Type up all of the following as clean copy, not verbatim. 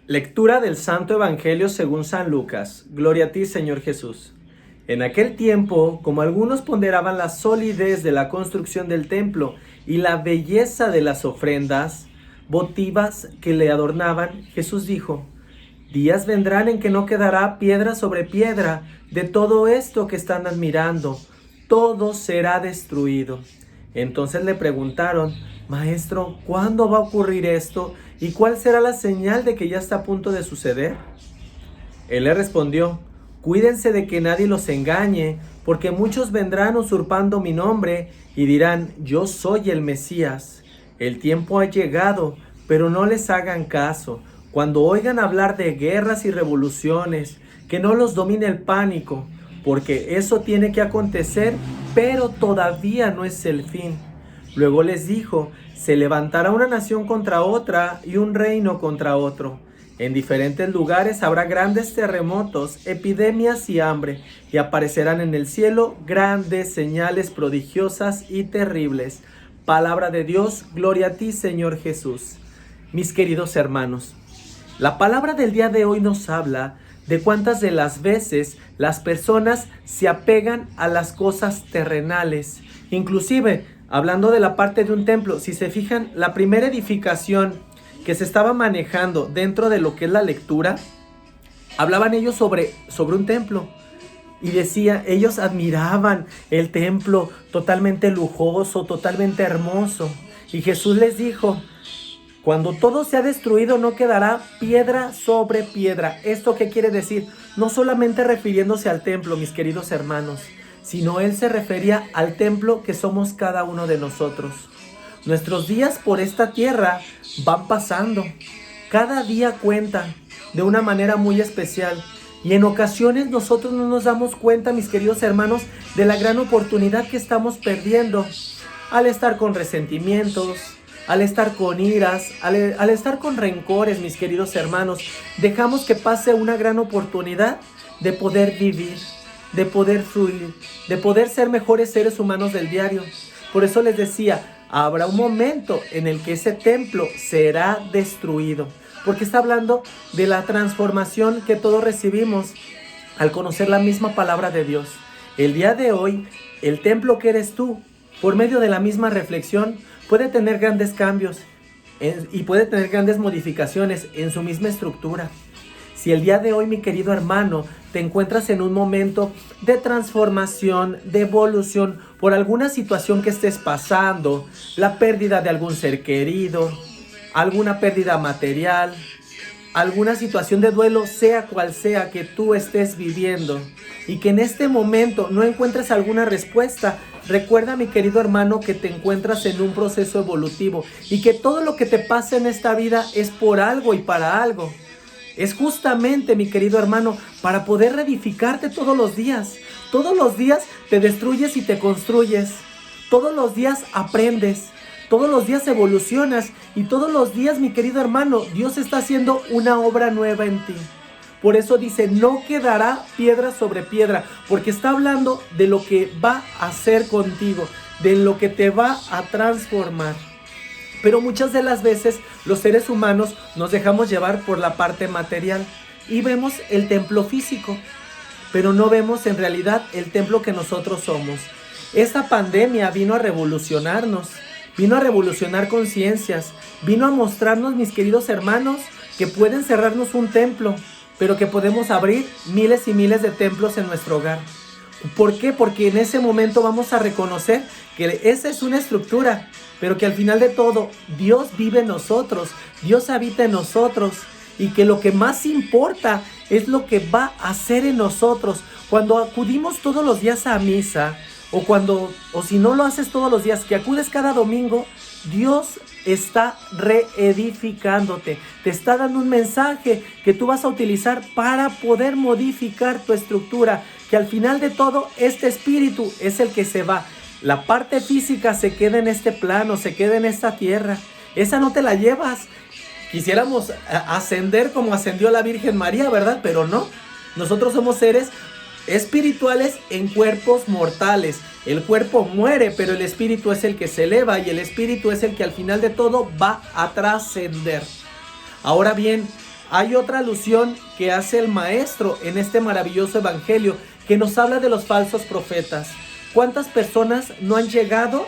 Lectura del Santo Evangelio según San Lucas. Gloria a ti, Señor Jesús. En aquel tiempo, como algunos ponderaban la solidez de la construcción del templo y la belleza de las ofrendas votivas que le adornaban, Jesús dijo: días vendrán en que no quedará piedra sobre piedra de todo esto que están admirando, todo será destruido. Entonces le preguntaron: Maestro, ¿cuándo va a ocurrir esto? ¿Y cuál será la señal de que ya está a punto de suceder? Él le respondió: cuídense de que nadie los engañe, porque muchos vendrán usurpando mi nombre y dirán: yo soy el Mesías. El tiempo ha llegado, pero no les hagan caso. Cuando oigan hablar de guerras y revoluciones, que no los domine el pánico, porque eso tiene que acontecer, pero todavía no es el fin. Luego les dijo: se levantará una nación contra otra y un reino contra otro. En diferentes lugares habrá grandes terremotos, epidemias y hambre, y aparecerán en el cielo grandes señales prodigiosas y terribles. Palabra de Dios, gloria a ti, Señor Jesús. Mis queridos hermanos, la palabra del día de hoy nos habla de cuántas de las veces las personas se apegan a las cosas terrenales. Inclusive, hablando de la parte de un templo, si se fijan, la primera edificación que se estaba manejando dentro de lo que es la lectura, hablaban ellos sobre un templo. Y decía, ellos admiraban el templo totalmente lujoso, totalmente hermoso. Y Jesús les dijo: cuando todo sea destruido no quedará piedra sobre piedra. ¿Esto qué quiere decir? No solamente refiriéndose al templo, mis queridos hermanos, sino Él se refería al templo que somos cada uno de nosotros. Nuestros días por esta tierra van pasando. Cada día cuenta de una manera muy especial. Y en ocasiones nosotros no nos damos cuenta, mis queridos hermanos, de la gran oportunidad que estamos perdiendo al estar con resentimientos, al estar con iras, al estar con rencores, mis queridos hermanos. Dejamos que pase una gran oportunidad de poder vivir, de poder fluir, de poder ser mejores seres humanos del diario. Por eso les decía, habrá un momento en el que ese templo será destruido, porque está hablando de la transformación que todos recibimos al conocer la misma palabra de Dios. El día de hoy, el templo que eres tú, por medio de la misma reflexión, puede tener grandes cambios y puede tener grandes modificaciones en su misma estructura. Si el día de hoy, mi querido hermano, te encuentras en un momento de transformación, de evolución, por alguna situación que estés pasando, la pérdida de algún ser querido, alguna pérdida material, alguna situación de duelo, sea cual sea que tú estés viviendo, y que en este momento no encuentres alguna respuesta, recuerda, mi querido hermano, que te encuentras en un proceso evolutivo y que todo lo que te pasa en esta vida es por algo y para algo. Es justamente, mi querido hermano, para poder reedificarte todos los días. Todos los días te destruyes y te construyes. Todos los días aprendes. Todos los días evolucionas. Y todos los días, mi querido hermano, Dios está haciendo una obra nueva en ti. Por eso dice, no quedará piedra sobre piedra. Porque está hablando de lo que va a hacer contigo. De lo que te va a transformar. Pero muchas de las veces los seres humanos nos dejamos llevar por la parte material y vemos el templo físico, pero no vemos en realidad el templo que nosotros somos. Esta pandemia vino a revolucionarnos, vino a revolucionar conciencias, vino a mostrarnos, mis queridos hermanos, que pueden cerrarnos un templo, pero que podemos abrir miles y miles de templos en nuestro hogar. ¿Por qué? Porque en ese momento vamos a reconocer que esa es una estructura, pero que al final de todo, Dios vive en nosotros, Dios habita en nosotros, y que lo que más importa es lo que va a hacer en nosotros. Cuando acudimos todos los días a misa, o si no lo haces todos los días, que acudes cada domingo, Dios está reedificándote, te está dando un mensaje que tú vas a utilizar para poder modificar tu estructura, que al final de todo, este espíritu es el que se va. La parte física se queda en este plano, se queda en esta tierra. Esa no te la llevas. Quisiéramos ascender como ascendió la Virgen María, ¿verdad? Pero no. Nosotros somos seres espirituales en cuerpos mortales. El cuerpo muere, pero el espíritu es el que se eleva y el espíritu es el que al final de todo va a trascender. Ahora bien, Hay otra alusión que hace el maestro en este maravilloso evangelio que nos habla de los falsos profetas. ¿Cuántas personas no han llegado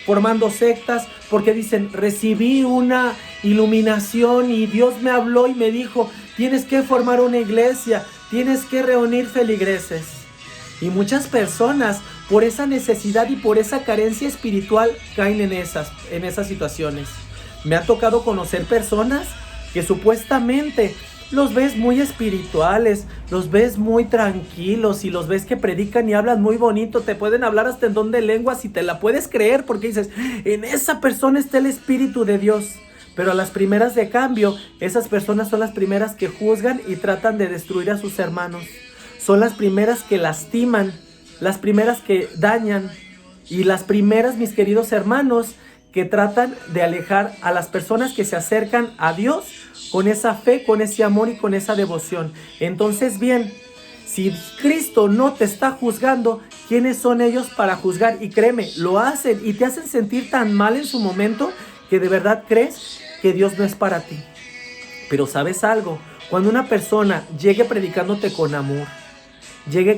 formando sectas porque dicen, recibí una iluminación y Dios me habló y me dijo, tienes que formar una iglesia, tienes que reunir feligreses? Y muchas personas, por esa necesidad y por esa carencia espiritual, caen en esas situaciones. Me ha tocado conocer personas que supuestamente los ves muy espirituales, los ves muy tranquilos y los ves que predican y hablan muy bonito, te pueden hablar hasta en don de lenguas y te la puedes creer porque dices, en esa persona está el Espíritu de Dios. Pero a las primeras de cambio, esas personas son las primeras que juzgan y tratan de destruir a sus hermanos. Son las primeras que lastiman, las primeras que dañan y las primeras, mis queridos hermanos, que tratan de alejar a las personas que se acercan a Dios con esa fe, con ese amor y con esa devoción. Entonces, bien, si Cristo no te está juzgando, ¿quiénes son ellos para juzgar? Y créeme, lo hacen y te hacen sentir tan mal en su momento que de verdad crees que Dios no es para ti. Pero ¿sabes algo? Cuando una persona llegue predicándote con amor, llegue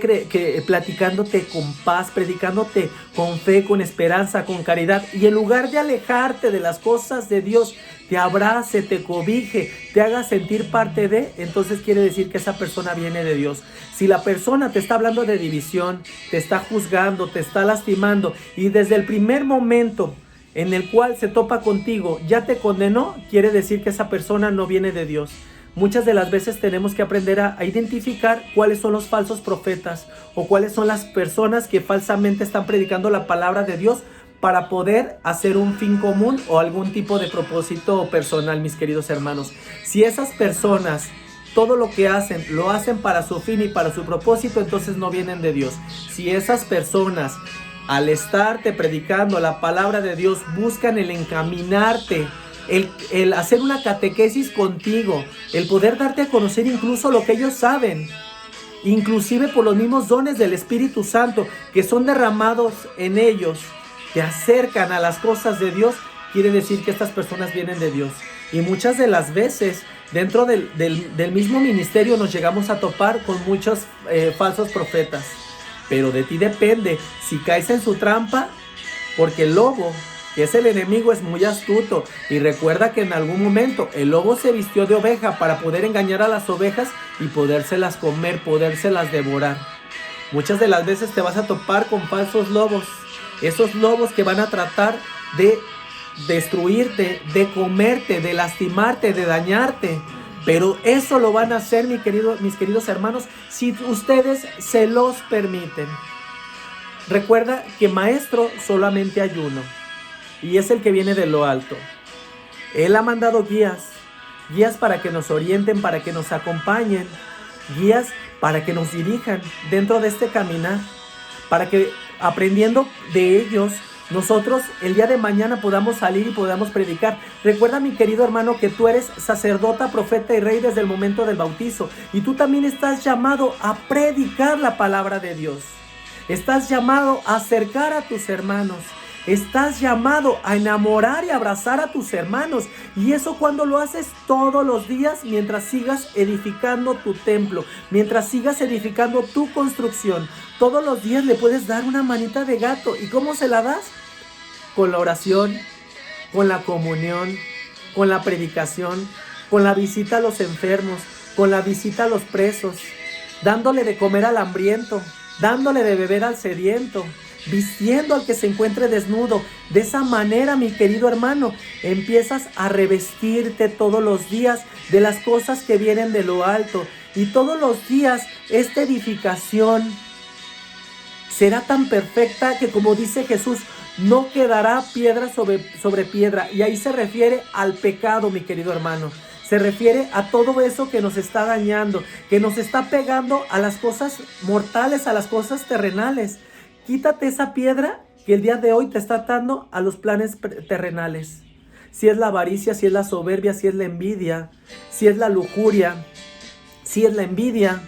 platicándote con paz, predicándote con fe, con esperanza, con caridad, y en lugar de alejarte de las cosas de Dios, te abrace, te cobije, te haga sentir parte de, entonces quiere decir que esa persona viene de Dios. Si la persona te está hablando de división, te está juzgando, te está lastimando, y desde el primer momento en el cual se topa contigo ya te condenó, quiere decir que esa persona no viene de Dios. Muchas de las veces tenemos que aprender a identificar cuáles son los falsos profetas o cuáles son las personas que falsamente están predicando la palabra de Dios para poder hacer un fin común o algún tipo de propósito personal, mis queridos hermanos. Si esas personas todo lo que hacen, lo hacen para su fin y para su propósito, entonces no vienen de Dios. Si esas personas, al estarte predicando la palabra de Dios, buscan el encaminarte, el hacer una catequesis contigo, el poder darte a conocer incluso lo que ellos saben, inclusive por los mismos dones del Espíritu Santo que son derramados en ellos, te acercan a las cosas de Dios, quiere decir que estas personas vienen de Dios. Y muchas de las veces dentro del mismo ministerio nos llegamos a topar con muchos falsos profetas, pero de ti depende si caes en su trampa, porque el lobo, que es el enemigo, es muy astuto. Y recuerda que en algún momento el lobo se vistió de oveja para poder engañar a las ovejas y podérselas comer, podérselas devorar. Muchas de las veces te vas a topar con falsos lobos. Esos lobos que van a tratar de destruirte, de comerte, de lastimarte, de dañarte. Pero eso lo van a hacer, mis queridos hermanos, si ustedes se los permiten. Recuerda que maestro solamente hay uno, y es el que viene de lo alto. Él ha mandado guías para que nos orienten, para que nos acompañen, guías para que nos dirijan dentro de este caminar, para que aprendiendo de ellos, nosotros el día de mañana podamos salir y podamos predicar. Recuerda, mi querido hermano, que tú eres sacerdota, profeta y rey desde el momento del bautizo, y tú también estás llamado a predicar la palabra de Dios. Estás llamado a acercar a tus hermanos. Estás llamado a enamorar y abrazar a tus hermanos. Y eso cuando lo haces todos los días, mientras sigas edificando tu templo, mientras sigas edificando tu construcción. Todos los días le puedes dar una manita de gato. ¿Y cómo se la das? Con la oración, con la comunión, con la predicación, con la visita a los enfermos, con la visita a los presos, dándole de comer al hambriento, dándole de beber al sediento, vistiendo al que se encuentre desnudo. De esa manera, mi querido hermano, empiezas a revestirte todos los días de las cosas que vienen de lo alto. Y todos los días esta edificación será tan perfecta que, como dice Jesús, no quedará piedra sobre piedra. Y ahí se refiere al pecado, mi querido hermano. Se refiere a todo eso que nos está dañando, que nos está pegando a las cosas mortales, a las cosas terrenales. Quítate esa piedra que el día de hoy te está atando a los planes terrenales. Si es la avaricia, si es la soberbia, si es la envidia, si es la lujuria, si es la envidia,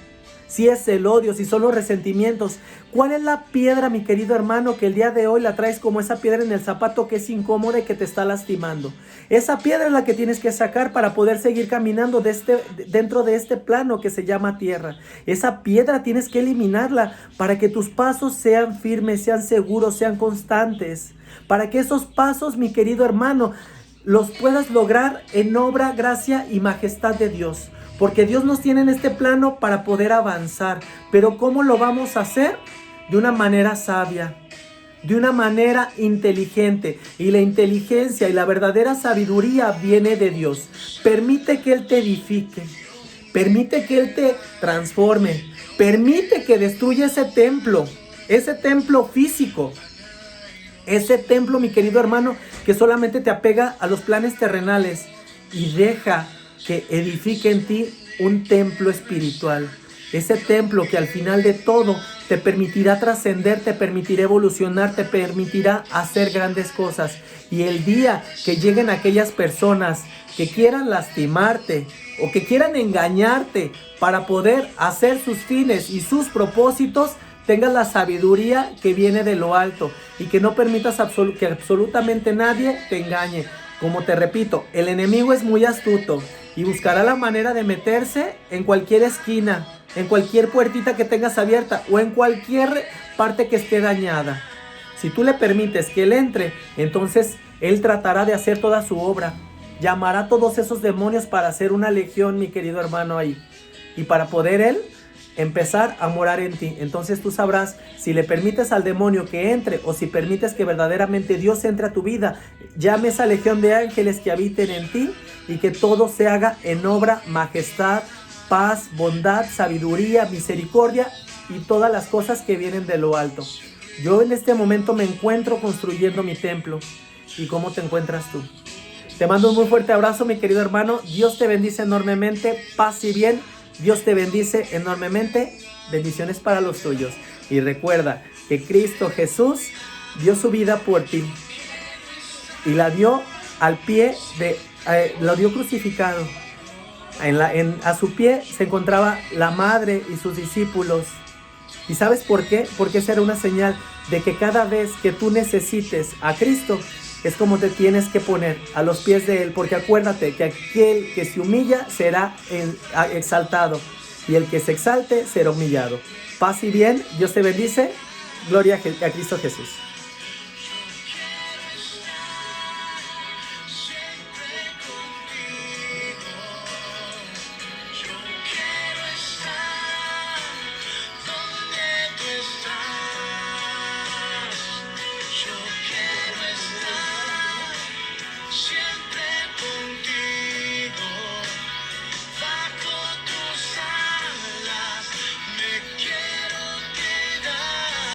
si es el odio, si son los resentimientos. ¿Cuál es la piedra, mi querido hermano, que el día de hoy la traes como esa piedra en el zapato que es incómoda y que te está lastimando? Esa piedra es la que tienes que sacar para poder seguir caminando dentro de este plano que se llama tierra. Esa piedra tienes que eliminarla para que tus pasos sean firmes, sean seguros, sean constantes. Para que esos pasos, mi querido hermano, los puedas lograr en obra, gracia y majestad de Dios. Porque Dios nos tiene en este plano para poder avanzar. Pero ¿cómo lo vamos a hacer? De una manera sabia, de una manera inteligente. Y la inteligencia y la verdadera sabiduría viene de Dios. Permite que Él te edifique. Permite que Él te transforme. Permite que destruya ese templo físico. Ese templo, mi querido hermano, que solamente te apega a los planes terrenales. Y deja que edifique en ti un templo espiritual. Ese templo que al final de todo te permitirá trascender, te permitirá evolucionar, te permitirá hacer grandes cosas. Y el día que lleguen aquellas personas que quieran lastimarte o que quieran engañarte para poder hacer sus fines y sus propósitos, tengas la sabiduría que viene de lo alto y que no permitas que absolutamente nadie te engañe. Como te repito, el enemigo es muy astuto y buscará la manera de meterse en cualquier esquina, en cualquier puertita que tengas abierta o en cualquier parte que esté dañada. Si tú le permites que él entre, entonces él tratará de hacer toda su obra. Llamará a todos esos demonios para hacer una legión, mi querido hermano, ahí. Y para poder él empezar a morar en ti. Entonces tú sabrás si le permites al demonio que entre o si permites que verdaderamente Dios entre a tu vida. Llame esa legión de ángeles que habiten en ti y que todo se haga en obra, majestad, paz, bondad, sabiduría, misericordia y todas las cosas que vienen de lo alto. Yo en este momento me encuentro construyendo mi templo. ¿Y cómo te encuentras tú? Te mando un muy fuerte abrazo, mi querido hermano. Dios te bendice enormemente. Paz y bien. Dios te bendice enormemente. Bendiciones para los tuyos. Y recuerda que Cristo Jesús dio su vida por ti. Y la dio al pie lo dio crucificado. A su pie se encontraba la madre y sus discípulos. ¿Y sabes por qué? Porque esa era una señal de que cada vez que tú necesites a Cristo, es como te tienes que poner a los pies de Él. Porque acuérdate que aquel que se humilla será exaltado. Y el que se exalte será humillado. Paz y bien. Dios te bendice. Gloria a Cristo Jesús.